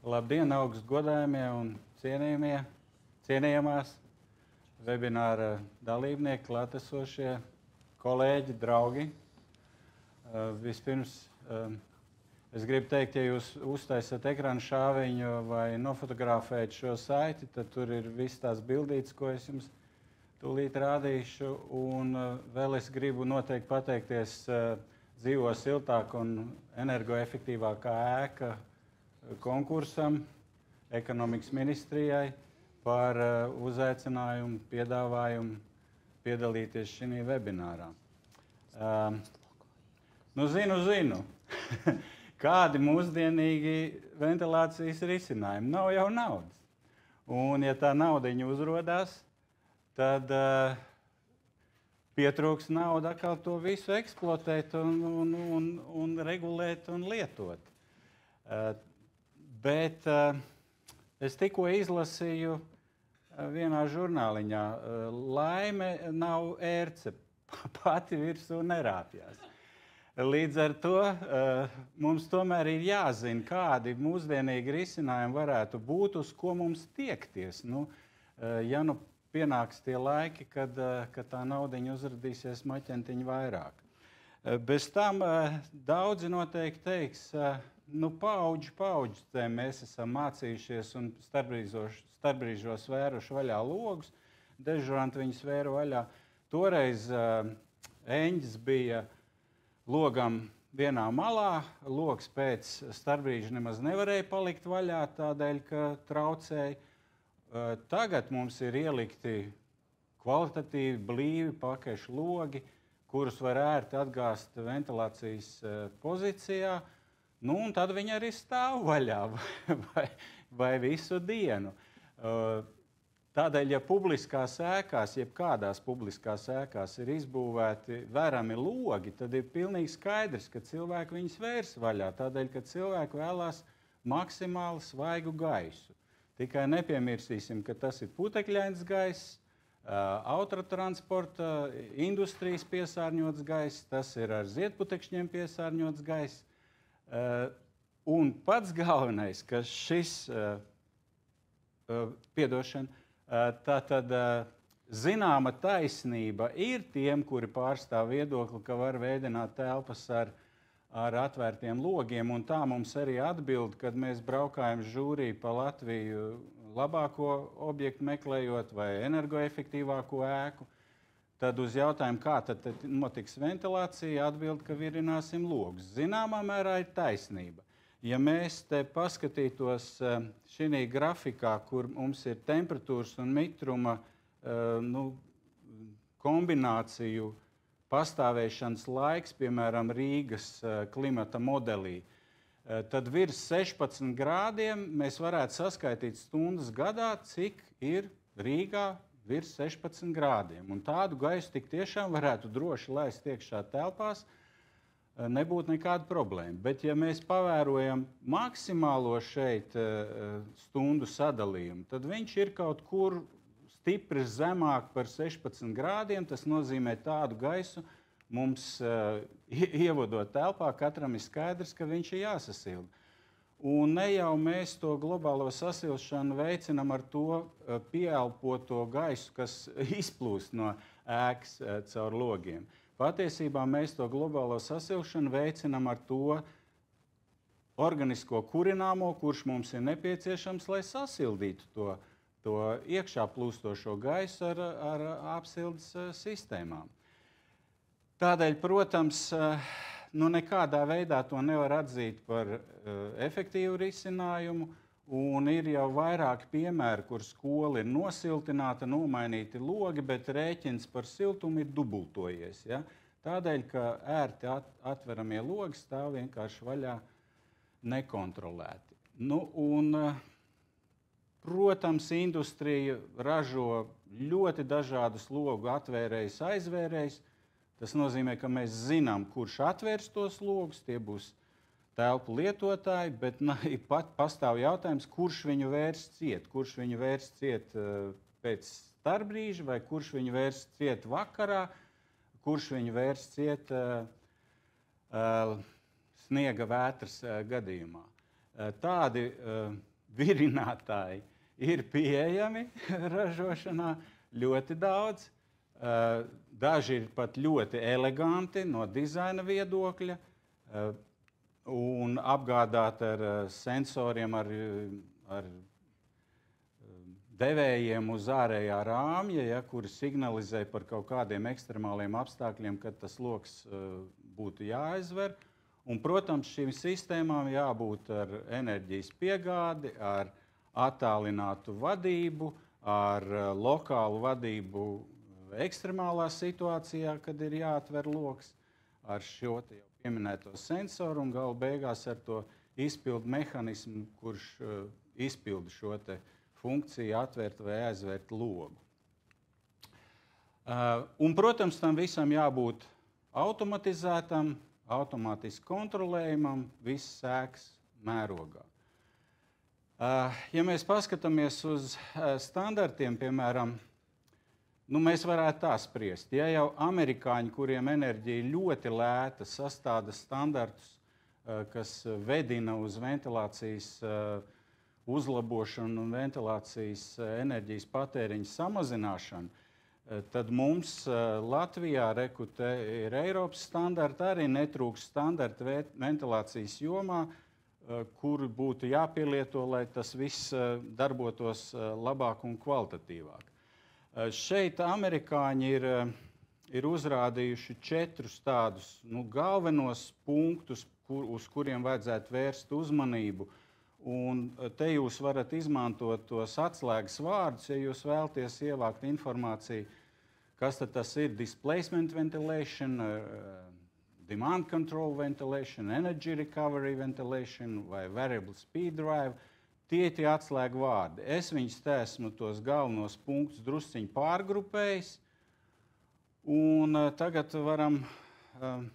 Labdien, augsts godājumie un cienījamās webināra dalībnieki, klātesošie kolēģi, draugi. Vispirms es gribu teikt, ja jūs uztaisat ekrāna šāviņu vai nofotografējat šo saiti, tad tur ir viss tās bildītes, ko es jums tūlīt rādīšu. Un vēl es gribu noteikti pateikties Dzīvo siltāk un energoefektīvākā ēka konkursam, ekonomikas ministrijai par uzaicinājumu, piedāvājumu piedalīties šajā webinārā. Zinu, kādi mūsdienīgi ventilācijas risinājumi. Nav jau naudas. Un, ja tā naudiņa uzrodās, tad pietrūks nauda atkal to visu eksploatēt un regulēt un lietot. Bet es tikko izlasīju vienā žurnāliņā, laime nav ērce, pati virsū nerāpjās. Līdz ar to mums tomēr ir jāzina, kādi mūsdienīgi risinājumi varētu būt, uz ko mums tiekties. Ja pienāks tie laiki, kad tā naudiņa uzradīsies maķentiņu vairāk. Bez tam daudzi noteikti teiks, paudžu mēs esam mācījušies un starpbrīžos vēruši vaļā logus, dežuranti viņus vēra vaļā. Toreiz eņģis bija logam vienā malā, logs pēc starpbrīža nemaz nevarēja palikt vaļā tādēļ, ka traucēja. Tagad mums ir ielikti kvalitatīvi, blīvi pakešu logi, kurus var ērti atgāzt ventilācijas pozīcijā, un tad viņi arī stāv vaļā vai visu dienu. Tādēļ, ja publiskās ēkās, jebkādās publiskās ēkās ir izbūvēti vērami logi, tad ir pilnīgi skaidrs, ka cilvēki viņus vērs vaļā, tādēļ, ka cilvēki vēlās maksimāli svaigu gaisu. Tikai nepiemirsīsim, ka tas ir putekļains gaiss, autotransporta, industrijas piesārņots gaiss, tas ir ar ziedputekšņiem piesārņots gaiss. Un pats galvenais, ka šis, tātad zināma taisnība ir tiem, kuri pārstāv viedokli, ka var veidināt telpas ar atvērtiem logiem, un tā mums arī atbild, kad mēs braukājam žūrī pa Latviju labāko objektu meklējot vai energoefektīvāko ēku, tad uz jautājumu, kā tad notiks ventilācija, atbild, ka virināsim logus. Zināmā mērā ir taisnība. Ja mēs te paskatītos šī grafikā, kur mums ir temperatūras un mitruma kombināciju pastāvēšanas laiks, piemēram, Rīgas klimata modelī, tad virs 16 grādiem mēs varētu saskaitīt stundas gadā, cik ir Rīgā virs 16 grādiem. Un tādu gaisu tik tiešām varētu droši laist iekšā telpās, nebūtu nekāda problēma. Bet, ja mēs pavērojam maksimālo šeit stundu sadalījumu, tad viņš ir kaut kur stipri zemāk par 16 grādiem. Tas nozīmē tādu gaisu mums ievadot telpā, katram ir skaidrs, ka viņš ir jāsasilda. Un ne jau mēs to globālo sasilšanu veicinam ar to pieelpoto gaisu, kas izplūst no ēkas caur logiem. Patiesībā mēs to globālo sasilšanu veicinam ar to organisko kurināmo, kurš mums ir nepieciešams, lai sasildītu to iekšā plūstošo gaisu ar apsildes sistēmām. Tādēļ, protams, nekādā veidā to nevar atzīt par efektīvu risinājumu, un ir jau vairāki piemēri, kur skola ir nosiltināta, nomainīti logi, bet rēķins par siltumu ir dubultojies. Ja? Tādēļ, ka ērti atveramie logi stāv vienkārši vaļā nekontrolēti. Protams, industrija ražo ļoti dažādus logu atvērējus, aizvērējus. Tas nozīmē, ka mēs zinām, kurš atvērs tos logus, tie būs telpu lietotāji, bet pat pastāv jautājums, kurš viņu vērs ciet. Kurš viņu vērs ciet pēc starpbrīža, vai kurš viņu vērs ciet vakarā, kurš viņu vērs ciet sniega vētras gadījumā. Tādi virinātāji ir pieejami ražošanā ļoti daudz. Daži ir pat ļoti eleganti no dizaina viedokļa un apgādāti ar sensoriem, ar devējiem uz ārējā rāmja, ja, kuri signalizē par kaut kādiem ekstremāliem apstākļiem, kad tas loks būtu jāizver. Un, protams, šīm sistēmām jābūt ar enerģijas piegādi, ar attālinātu vadību, ar lokālu vadību ekstremālā situācijā, kad ir jāatver loks, ar šo jau pieminēto sensoru un galu beigās ar to izpildu mehanismu, kurš izpilda šo te funkciju atvērt vai aizvērt logu. Un, protams, tam visam jābūt automatizētam, automātiski kontrolējamam, viss ēkas mērogā. Ja mēs paskatāmies uz standartiem, piemēram, mēs varētu tā spriest. Ja jau amerikāņi, kuriem enerģija ļoti lēta, sastāda standartus, kas vedina uz ventilācijas uzlabošanu un ventilācijas enerģijas patēriņa samazināšanu, tad mums Latvijā ir Eiropas standarti, arī netrūkst standarti ventilācijas jomā, kuri būtu jāpielieto, lai tas viss darbotos labāk un kvalitatīvāk. Šeit amerikāņi ir uzrādījuši 4 tādus galvenos punktus, uz kuriem vajadzētu vērst uzmanību. Un te jūs varat izmantot tos atslēgas vārdus, ja jūs vēlaties ievākt informāciju, kas tad tas ir displacement ventilation, demand control ventilation, energy recovery ventilation vai variable speed drive. Tie ir tie atslēgu vārdi. Es viņus te esmu tos galvenos punktus drusciņi pārgrupējis. Un tagad varam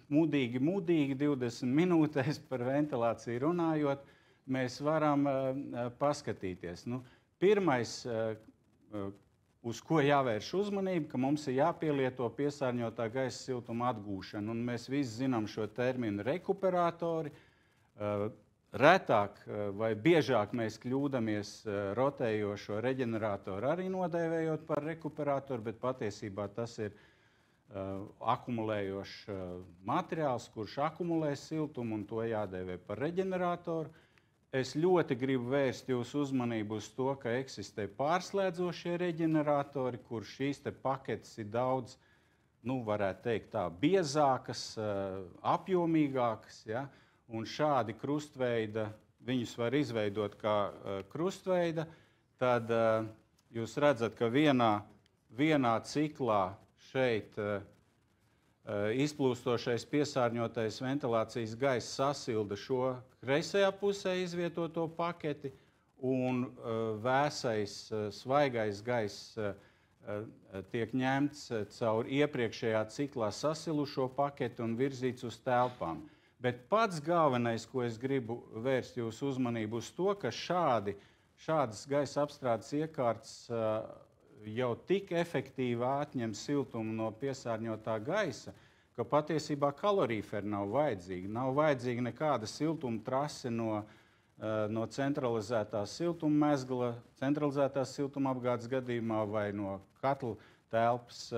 mudīgi 20 minūtēs par ventilāciju runājot, mēs varam paskatīties. Pirmais, uz ko jāvērš uzmanība, ka mums ir jāpielieto piesārņotā gaisa siltuma atgūšana. Un mēs visi zinām šo terminu rekuperatori. Retāk vai biežāk mēs kļūdamies rotējošo reģeneratoru arī nodēvējot par rekuperatoru, bet patiesībā tas ir akumulējošs materiāls, kurš akumulē siltumu, un to jādēvē par reģeneratoru. Es ļoti gribu vērst jūsu uzmanību uz to, ka eksistē pārslēdzošie reģeneratori, kur šīs te paketes ir daudz, varētu teikt tā, biezākas, apjomīgākas, ja? Un šādi krustveida, viņus var izveidot kā krustveida, tad jūs redzat, ka vienā ciklā šeit izplūstošais piesārņotais ventilācijas gaiss sasilda šo kreisajā pusē izvietoto paketi, un vēsais, svaigais gaiss tiek ņemts caur iepriekšējā ciklā sasilušo paketi un virzīts uz telpām. Bet pats galvenais, ko es gribu vērst jūsu uzmanību uz to, ka šādas gaisa apstrādes iekārtas jau tik efektīvi atņem siltumu no piesārņotā gaisa, ka patiesībā kaloriferi nav vajadzīgi. Nav vajadzīga nekāda siltuma trase no centralizētās siltuma mezgla, centralizētās siltuma apgādes gadījumā vai no katla telpas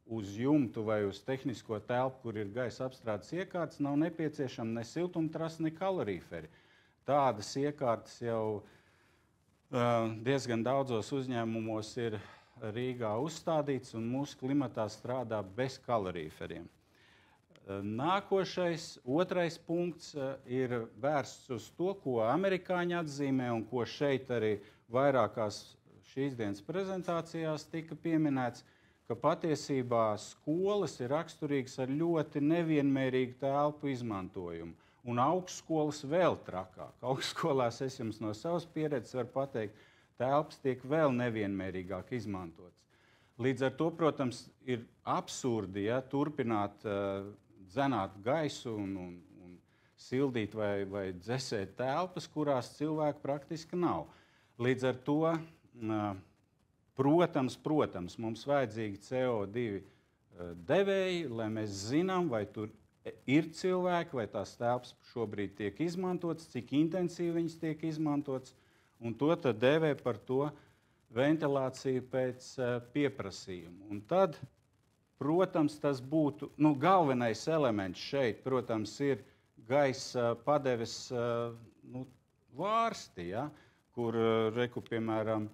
uz jumtu vai uz tehnisko telpu, kur ir gaisa apstrādes iekārtas, nav nepieciešama ne siltumtrase, ne kaloriferi. Tādas iekārtas jau diezgan daudzos uzņēmumos ir Rīgā uzstādīts, un mūsu klimatā strādā bez kaloriferiem. Nākošais, otrais punkts ir vērsts uz to, ko amerikāņi atzīmē un ko šeit arī vairākās šīs dienas prezentācijās tika pieminēts, ka patiesībā skolas ir raksturīgas ar ļoti nevienmērīgu telpu izmantojumu. Un augstskolas vēl trakāk. Augstskolās es jums no savas pieredzes varu pateikt, telpas tiek vēl nevienmērīgāk izmantotas. Līdz ar to, protams, ir absurdi, ja, turpināt dzenāt gaisu un sildīt vai dzesēt telpas, kurās cilvēku praktiski nav. Līdz ar to Protams, mums vajadzīgi CO2 devēji, lai mēs zinām, vai tur ir cilvēki, vai tās telpas šobrīd tiek izmantotas, cik intensīvi viņas tiek izmantotas. un to tad dēvē par to ventilāciju pēc pieprasījuma. Un tad, protams, tas būtu galvenais elements šeit, protams, ir gaisa padeves vārsti, ja, kur, piemēram,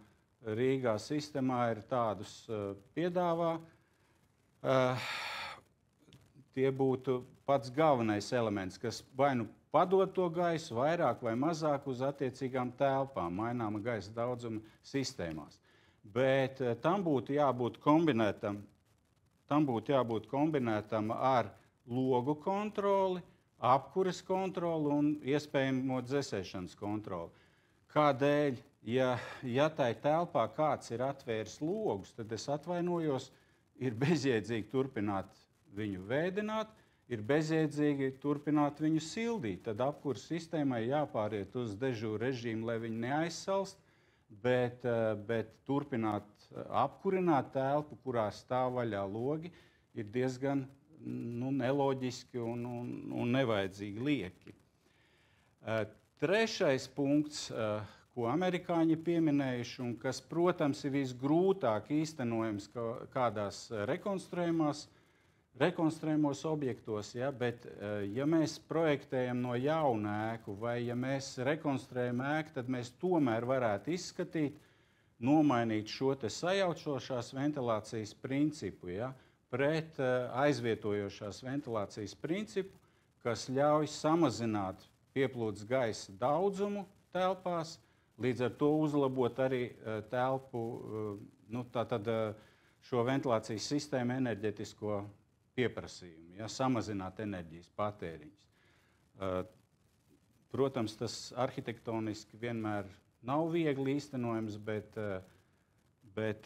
Rīgā sistēmā ir tādus piedāvā. Tie būtu pats galvenais elements, kas vai nu padod to gaisu vairāk vai mazāk uz attiecīgām telpām, maināma gaisa daudzuma sistēmās. Bet tam būtu jābūt kombinētam ar logu kontroli, apkures kontroli un iespējamo dzesēšanas kontroli. Kādēļ, ja tai telpā kāds ir atvēris logus, tad es atvainojos, ir bezjēdzīgi turpināt viņu vēdināt, ir bezjēdzīgi turpināt viņu sildīt. Tad apkures sistēmai jāpāriet uz dežūru režīmu, lai viņi neaizsalst, bet turpināt apkurināt telpu, kurā stāv vaļā logi, ir diezgan neloģiski un nevajadzīgi lieki. Trešais punkts, ko amerikāņi pieminējuši, un kas, protams, ir visgrūtāk īstenojams kādās rekonstruējumos objektos, ja, bet ja mēs projektējam no jauna ēku vai ja mēs rekonstruējam ēku, tad mēs tomēr varētu izskatīt, nomainīt šo te sajaucošās ventilācijas principu, ja, pret aizvietojošās ventilācijas principu, kas ļauj samazināt pieplūdes gaisa daudzumu telpās, līdz ar to uzlabot arī telpu, šo ventilācijas sistēmu enerģetisko pieprasījumu, ja, samazināt enerģijas patēriņus. Protams, tas arhitektoniski vienmēr nav viegli īstenojams, bet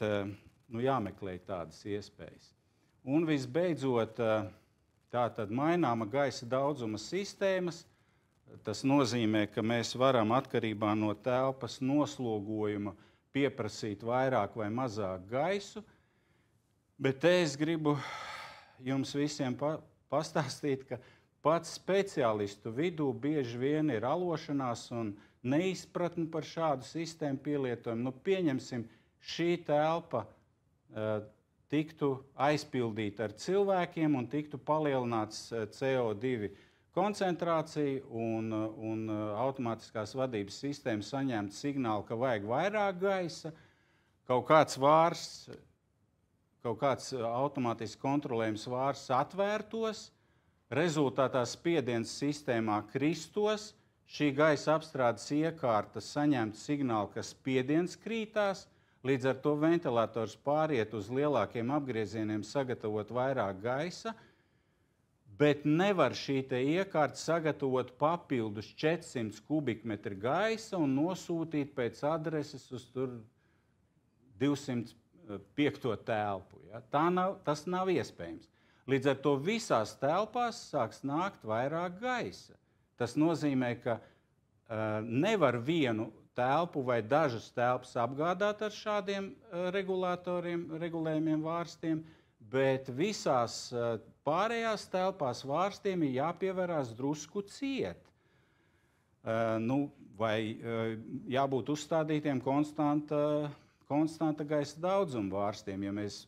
jāmeklē tādas iespējas. Un visbeidzot, tātad maināma gaisa daudzuma sistēmas. Tas nozīmē, ka mēs varam atkarībā no telpas noslogojuma pieprasīt vairāk vai mazāk gaisu, bet te es gribu jums visiem pastāstīt, ka pats speciālistu vidū bieži vien ir alošanās un neizpratne par šādu sistēmu pielietojumu. Pieņemsim, šī telpa tiktu aizpildīta ar cilvēkiem un tiktu palielināts CO2 koncentrācija un automātiskās vadības sistēma saņemtu signālu, ka vajag vairāk gaisa, kaut kāds automātiski kontrolējams vārsts atvērtos, rezultātā spiediens sistēmā kristos, šī gaisa apstrādes iekārta saņemtu signālu, ka spiediens krītās, līdz ar to ventilators pāriet uz lielākiem apgriezieniem, sagatavot vairāk gaisa, bet nevar šī iekārta sagatavot papildus 400 kubikmetru gaisa un nosūtīt pēc adreses uz 205. telpu. Ja? Tas nav iespējams. Līdz ar to visās telpās sāks nākt vairāk gaisa. Tas nozīmē, ka nevar vienu telpu vai dažas telpas apgādāt ar šādiem regulējumiem vārstiem, bet visās pārējās telpās vārstiem ir jāpievērās drusku ciet. Vai jābūt uzstādītiem konstanta gaisa daudzuma vārstiem. Ja mēs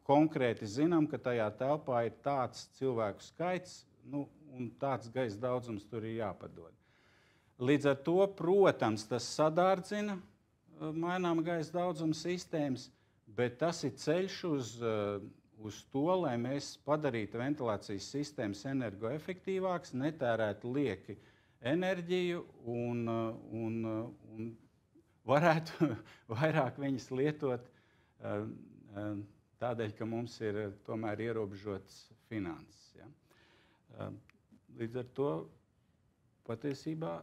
konkrēti zinām, ka tajā telpā ir tāds cilvēku skaits, un tāds gaisa daudzums tur ir jāpadod. Līdz ar to, protams, tas sadārdzina maināma gaisa daudzuma sistēmas, bet tas ir ceļš uz to, lai mēs padarītu ventilācijas sistēmas energoefektīvākas, netērētu lieki enerģiju un varētu vairāk viņas lietot tādēļ, ka mums ir tomēr ierobežotas finanses. Ja? Līdz ar to patiesībā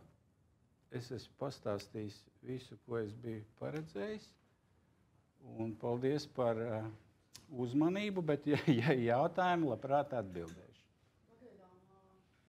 es esmu pastāstījis visu, ko es biju paredzējis. Un paldies par uzmanību, bet, ja jautājumi, labprāt atbildēšu.